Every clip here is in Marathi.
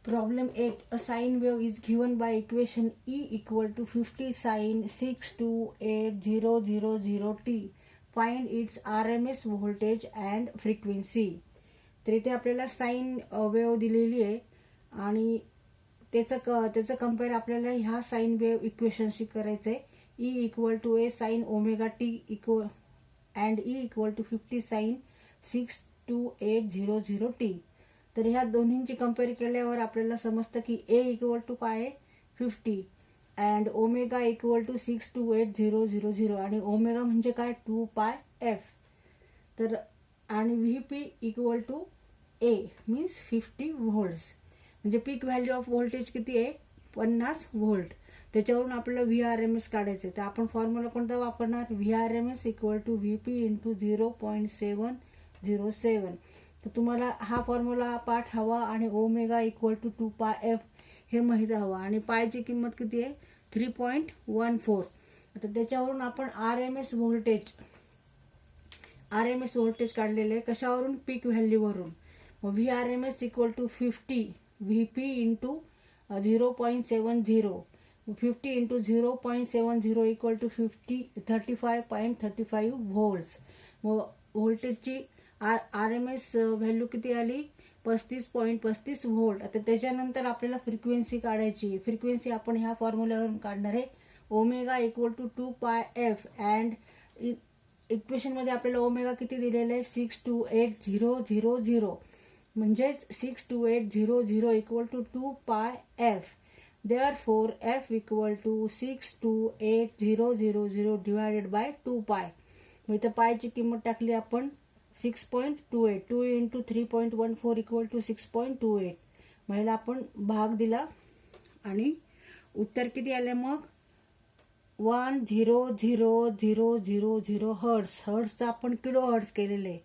Problem 8. A sine wave is given by equation E equal to 50 sine 628,000 t. Find its RMS voltage and frequency. तर इथे आपल्याला साइन वेव्ह दिलेली आहे आणि त्याचं कंपेअर आपल्याला ह्या साइन वेव्ह इक्वेशनशी करायचं आहे. E equal to A sine omega t equal and E equal to 50 sine 628,000 t. तर ह्या दोन्हींची कंपेअर केल्यावर आपल्याला समजतं की ए इक्वल टू काय आहे 50 अँड ओमेगा इक्वल टू 628,000 आणि ओमेगा म्हणजे काय 2πf. तर आणि VP equal to A means 50 volts म्हणजे पीक व्हॅल्यू ऑफ व्होल्टेज किती आहे 50 व्होल्ट. त्याच्यावरून आपल्याला VRMS काढायचं तर आपण फॉर्म्युला कोणता वापरणार VRMS equal to VP into 0.707. तर तुम्हाला हा फॉर्म्युला पाठ हवा आणि ओमेगा इक्वल टू 2πf हे माहीत हवं आणि पायची किंमत किती आहे 3.14. आता त्याच्यावरून आपण RMS व्होल्टेज काढलेले कशावरून पीक व्हॅल्यूवरून. मग VRMS equal to 50 VP into 0.70 50 into 0.70 equal to 35.35 volts. मग व्होल्टेजची RMS व्हॅल्यू किती आली 35.35 व्होल्ट. आता त्याच्यानंतर आपल्याला फ्रिक्वेन्सी काढायची. फ्रिक्वेन्सी आपण ह्या फॉर्म्युल्यावरून काढणार आहे omega equal to 2πf and equation मध्ये आपल्याला ओमेगा किती दिलेलं आहे 628,000 म्हणजेच 628,000 equal to 2πf. Therefore f equal to 628,000 divided by 2π. मग इथं पायची किंमत टाकली आपण 6.28 2 इंटू 3.14 इक्वल टू 6.28. महिला आपण भाग दिला आणि उत्तर किती आले मग 100,000 हर्ट्स. हर्ट्सचा आपण किलो हर्ट्स केलेले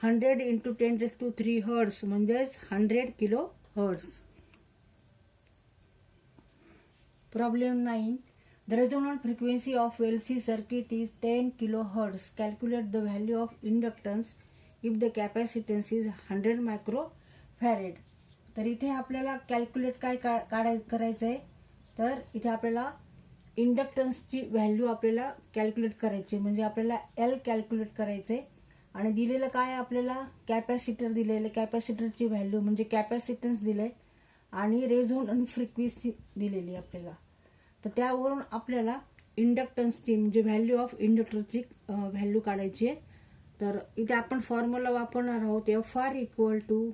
100 इंटू 10⁻³ हर्ट्स म्हणजेच 100 kilo hertz. Problem 9. The resonant frequency of LC circuit is 10 kHz. Calculate the value of inductance if the capacitance is 100 microfarad. तर इथे आपल्याला कॅल्क्युलेट काय करायचं आहे तर इथे आपल्याला इंडक्टन्सची व्हॅल्यू आपल्याला कॅल्क्युलेट करायची म्हणजे आपल्याला L कॅल्क्युलेट करायचे आणि दिलेलं काय आपल्याला कॅपॅसिटर दिलेलं कॅपॅसिटरची व्हॅल्यू म्हणजे कॅपॅसिटन्स दिलंय आणि रेझोनंट फ्रिक्वेन्सी दिलेली आपल्याला. तर त्यावरून आपल्याला इंडक्टन्सची म्हणजे व्हॅल्यू ऑफ इंडक्टरची व्हॅल्यू काढायची आहे. तर इथे आपण फॉर्म्युला वापरणार आहोत FR equal to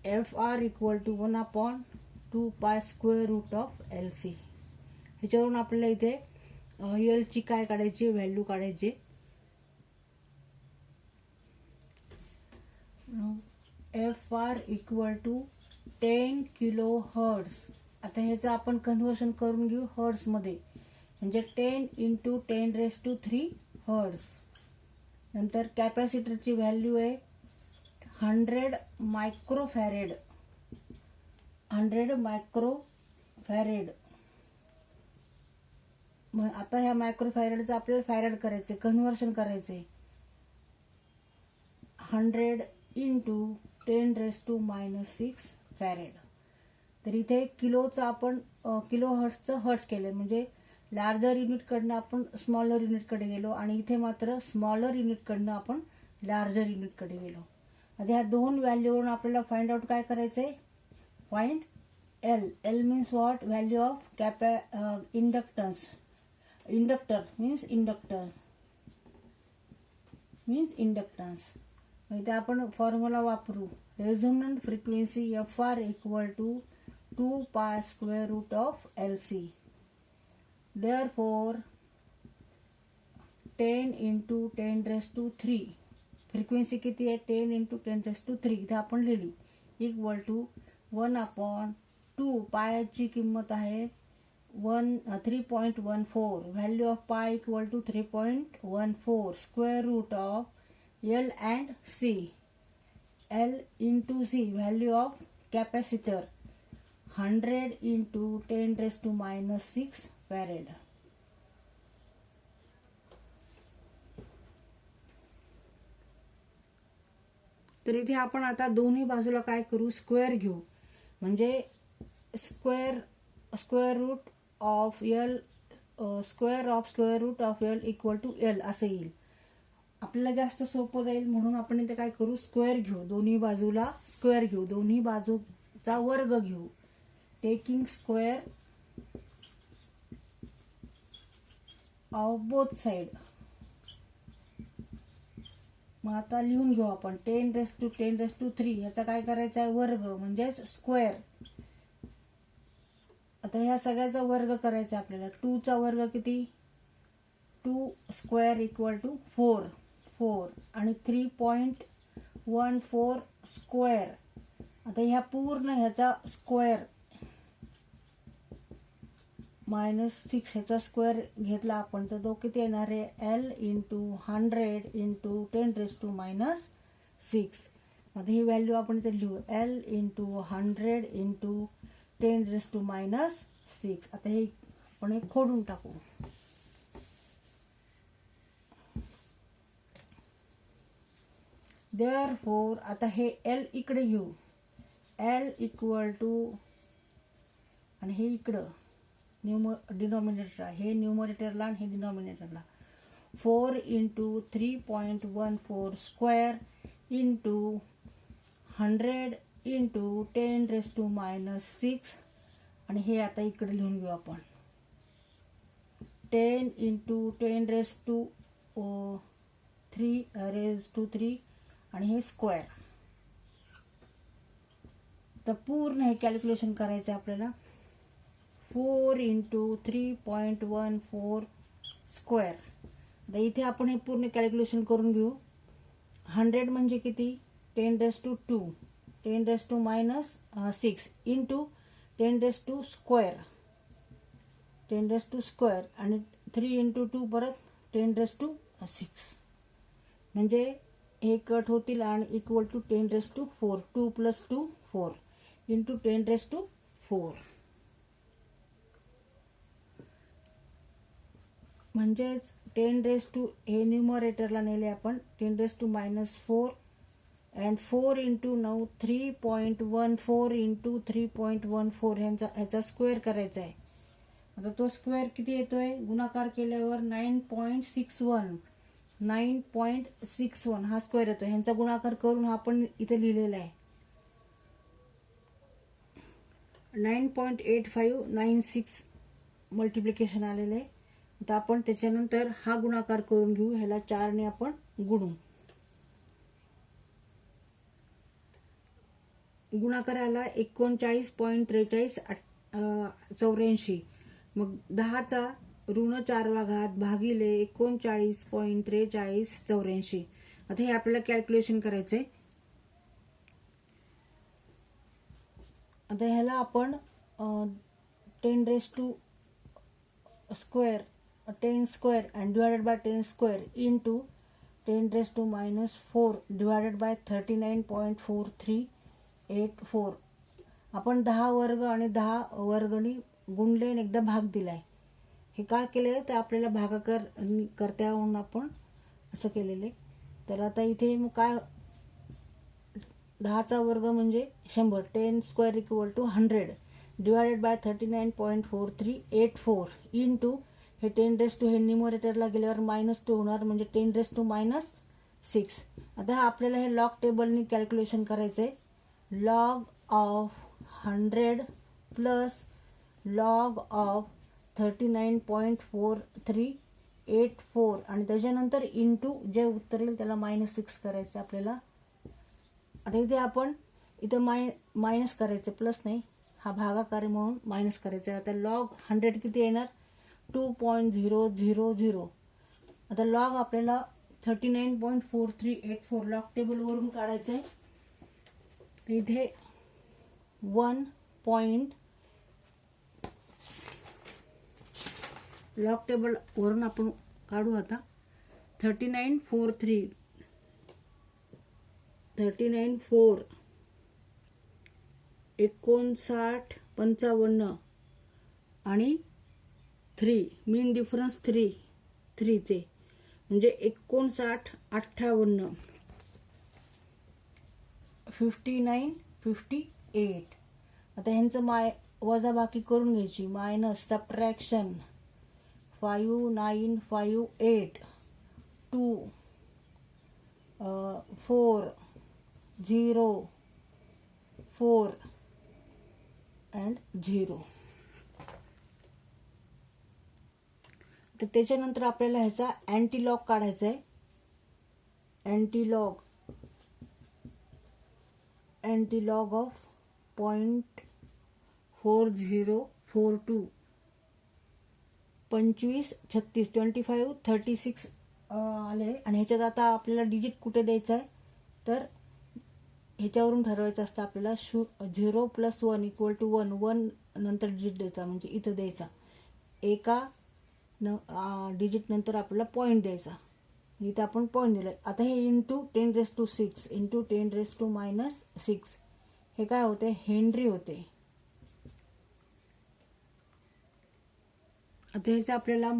1/2π square root of LC. ह्याच्यावरून आपल्याला इथे L ची काय काढायची व्हॅल्यू काढायची. FR equal to 10 kilo hertz. आता ह्याचं आपण कन्व्हर्शन करून घेऊ हर्ट्स मध्ये म्हणजे 10 इंटू 10⁻³ हर्ट्स. नंतर कॅपॅसिटरची व्हॅल्यू आहे 100 मायक्रोफॅरेड. मग आता ह्या मायक्रोफॅरेडचं आपल्याला फॅरेड करायचे कन्व्हर्शन करायचे 100 इंटू 10⁻⁻6 फॅरेड. तर इथे किलोचं आपण किलो हर्ट्सचं हर्ट्स केलं म्हणजे लार्जर युनिटकडनं आपण स्मॉलर युनिटकडे गेलो आणि इथे मात्र स्मॉलर युनिटकडनं आपण लार्जर युनिटकडे गेलो. आता ह्या दोन व्हॅल्यूवरून आपल्याला फाइंड आउट काय करायचंय find L. L means what value of inductance. Inductor means inductance. इथे आपण फॉर्म्युला वापरू resonant frequency FR equal to 2π square root of LC. Therefore 10 into 10⁻³ frequency किती आहे 10 इंटू 10⁻³ इथे आपण लिहिली इक्वल टू 1/2 पायाची किंमत आहे 3.14 value of pi equal to 3.14 square root of L and C. L into C value of capacitor 100 into 10⁻⁻6 farad. तर इथे आपण आता दोन्ही बाजूला काय करू स्क्वेअर घेऊ. म्हणजे square root of L square root of L equal to L असं येईल. आपल्याला जास्त सोपं जाईल म्हणून आपण इथे काय करू, स्क्वेअर घेऊ, दोन्ही बाजूला स्क्वेअर घेऊ, दोन्ही बाजूचा वर्ग घेऊ. Taking square of both side. मग आता लिहून घेऊ आपण 10⁻³ याचा काय करायचा आहे, वर्ग म्हणजेच स्क्वेअर. आता ह्या सगळ्याचा वर्ग करायचा आपल्याला. 2 चा वर्ग किती, 2 स्क्वेअर इक्वल टू 4 आणि 3.14 स्क्वेअर. आता ह्या पूर्ण ह्याचा स्क्वेअर -6 ह्याचा स्क्वेअर घेतला आपण तर तो किती येणार आहे, L × 100 × 10⁻⁻6. आता ही व्हॅल्यू आपण इथे लिहू, L × 100 × 10⁻⁻6. आता हे आपण एक खोडून टाकू. Therefore आता हे L इकडे घेऊ, L इक्वल टू आणि हे इकडं डिनॉमिनेटर, हे न्यूमरेटरला आणि हे डिनॉमिनेटरला 4 × 3.14 स्क्वेअर इंटू 100 × 10⁻⁻6 आणि हे आता इकडे लिहून घेऊ आपण 10 × 10⁻³ आणि हे स्क्वेअर. तर पूर्ण हे कॅल्क्युलेशन करायचं आहे आपल्याला. 4 × 3.14 स्क्वेअर. आता इथे आपण हे पूर्ण कॅल्क्युलेशन करून घेऊ. 100 म्हणजे किती, 10⁻² 10⁻⁻6 इंटू 10⁻² स्क्वेअर 10⁻² स्क्वेअर आणि 3 × 2 परत 10⁻6 म्हणजे हे कट होतील आणि इक्वल टू 10⁻⁴. 2 + 2 4 इंटू 10⁻⁴. म्हणजेच 10⁻, हे न्यूमरेटरला नेले आपण 10⁻⁻4 अँड 4 × 9 3.14 × 3.14 ह्याचा स्क्वेअर करायचा आहे. आता तो स्क्वेअर किती येतोय, गुणाकार केल्यावर 9.61 हा स्क्वेअर येतो. ह्यांचा गुणाकार करून आपण इथे लिहिलेला आहे 9.8596 मल्टिप्लिकेशन आलेले आहे. आता आपण त्याच्यानंतर हा गुणाकार करून घेऊ, ह्याला 4 ने आपण गुणू. गुणाकाराला 39.4384. मग 10चा ऋण 4वा घात भागिले 39.4384. आता हे आपल्याला कॅल्क्युलेशन करायचंय. आता ह्याला आपण 10⁻² square 10 square and divided by 10 square into 10⁻⁻4 divided by 39.4384. आपण 10 वर्ग आणि 10 वर्गणी गुणले आणि एकदा भाग दिलाय. हे का केले तर आपल्याला भागाकार करता म्हणून आपण असं केलेले. तर आता इथे मग काय, 10चा वर्ग म्हणजे 100 10 square equal to 100 divided by 39.4384 into हे 10⁻, हे न्यूमरेटरला गेल्यावर -2 होणार म्हणजे 10⁻⁻6. आता आपल्याला हे लॉग टेबलनी कॅल्क्युलेशन करायचंय. Log of 100 plus log of 39.4384 आणि त्याच्यानंतर इंटू जे उत्तर येईल त्याला -6 करायचं आपल्याला. आता इथे आपण मायनस करायचं, प्लस नाही, हा भागाकार म्हणून मायनस करायचं. आता लॉग 100 किती येणार, 2.000. आता लॉग आपल्याला 39.4384 लॉग टेबल वरून काढायचं आहे. इथे 1 लॉग टेबल वरून आपण काढू. आता 39.4 59.55 आणि 3 मीन डिफरन्स 3 चे म्हणजे 59.58 59.58 आता ह्यांचं वजाबाकी करून घ्यायची. Minus subtraction 5958 2 4 0 4 and 0. तर त्याच्यानंतर आपल्याला ह्याचा अँटीलॉग काढायचा आहे. अँटीलॉग ऑफ 0.4042 25 36 25 36 आले. आणि ह्याच्यात आता आपल्याला डिजिट कुठे द्यायचा आहे तर ह्याच्यावरून ठरवायचं असतं आपल्याला. 0 + 1 = 1 1 नंतर डिजिट द्यायचा म्हणजे इथं द्यायचा. एका डिजिट नंतर आपल्याला पॉईंट द्यायचा. इथं आपण पॉईंट दिला. आता हे इंटू 10⁻6 इंटू 10⁻⁻6 हे काय होते हेनरी होते. आता ह्याचं आपल्याला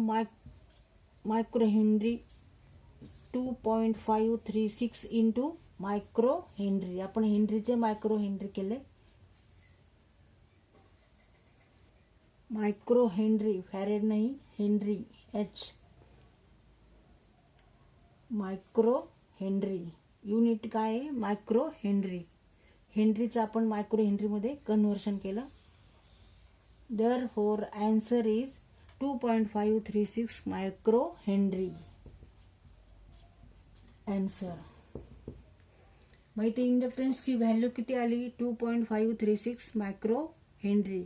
micro Henry 2.536 into micro Henry. आपण हेनरीचे मायक्रो हेनरी केले. मायक्रो हेनरी फॅरेड नाही Henry H. Micro Henry unit काय आहे मायक्रो हेनरी. हेनरीचं आपण मायक्रो हेनरीमध्ये कन्व्हर्शन केलं. Therefore answer is 2.536 micro Henry. Answer. मग इथे इंडक्टन्सची व्हॅल्यू किती आली 2.536 मायक्रो हेनरी.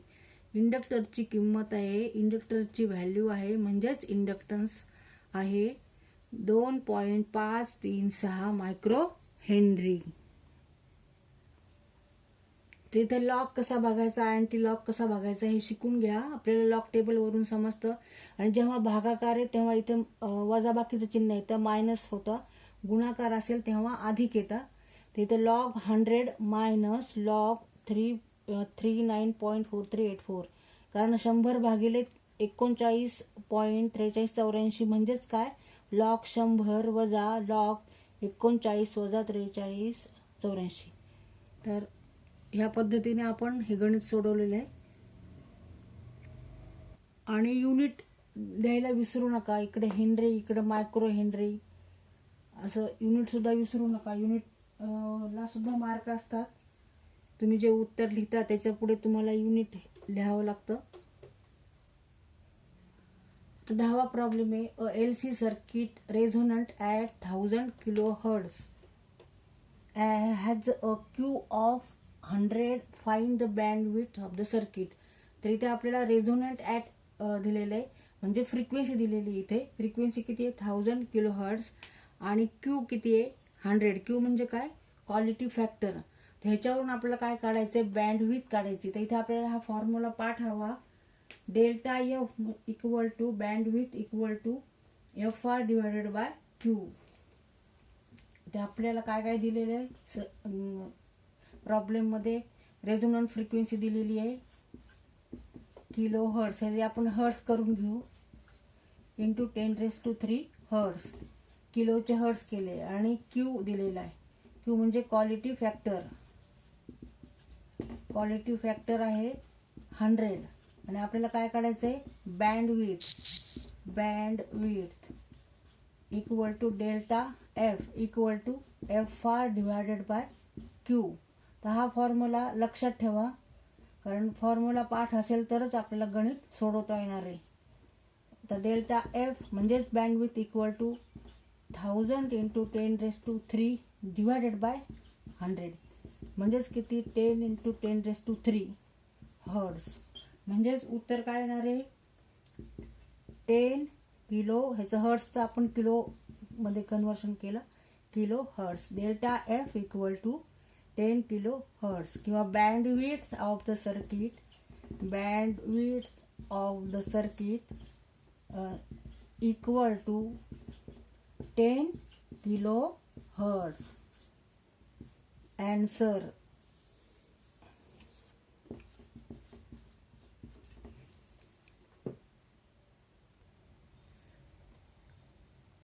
इंडक्टरची किंमत आहे इंडक्टरची व्हॅल्यू आहे म्हणजेच इंडक्टन्स आहे 2.536 मायक्रो हेनरी. तिथे लॉग कसा बघायचा अँटी लॉग कसा बघायचा हे शिकून घ्या. आपल्याला लॉग टेबलवरून समजतं. आणि जेव्हा भागाकार आहे तेव्हा इथे वजाबाकीचं चिन्ह येतं मायनस होतं. गुणाकार असेल तेव्हा अधिक येतं. तिथे लॉग 100 मायनस लॉग 39.4384 कारण 100 भागिले 39.4384 म्हणजेच काय लॉग 100 वजा लॉग 39 वजा 4384. तर ह्या पद्धतीने आपण हे गणित सोडवलेलं आहे. आणि युनिट द्यायला विसरू नका. इकडे हेनरी इकडे मायक्रो हेनरी असं युनिट सुद्धा विसरू नका. युनिट ला सुद्धा मार्क असतात. तुम्ही जे उत्तर लिहिता त्याच्या पुढे तुम्हाला युनिट लिहावं लागतं. तर 10वा प्रॉब्लेम आहे LC circuit resonant at 1000 kHz has a Q of 100 find the bandwidth of the circuit. तर इथे आपल्याला रेझोनंट ॲट दिलेलं आहे म्हणजे फ्रिक्वेन्सी दिलेली. इथे फ्रिक्वेन्सी किती आहे 1000 kHz आणि Q किती आहे 100. Q म्हणजे काय क्वालिटी फॅक्टर. तर ह्याच्यावरून आपल्याला काय काढायचंय बँडविड्थ काढायची. तर इथे आपल्याला हा फॉर्म्युला पाठ हवा. Delta F equal to bandwidth equal to FR divided by Q. ते आपल्याला काय काय दिलेलं आहे प्रॉब्लेम मध्ये रेझोनंट फ्रिक्वेन्सी दिलेली आहे किलो हर्ट्स. हे आपण हर्ट्स करून घेऊ इंटू 10⁻³ हर्ट्स. किलोचे हर्ट्स केले आणि Q दिलेला आहे. Q म्हणजे क्वालिटी फॅक्टर. क्वालिटी फॅक्टर आहे 100 आणि आपल्याला काय काढायचंय bandwidth. Bandwidth equal to delta F equal to FR divided by Q. तर हा फॉर्म्युला लक्षात ठेवा कारण फॉर्म्युला पाठ असेल तरच आपल्याला गणित सोडवता येणार आहे. तर डेल्टा एफ म्हणजेच bandwidth equal to 1000 into 10⁻³ divided by 100 म्हणजेच किती 10 इंटू 10⁻³ हर्ट्स. म्हणजेच उत्तर काय येणार आहे 10 किलो. ह्याचं हर्ट्सचं आपण किलो मध्ये कन्व्हर्शन केलं kilo hertz. Delta F equal to 10 kilo hertz किंवा bandwidth of the circuit. Bandwidth of the circuit equal to 10 kilo hertz. Answer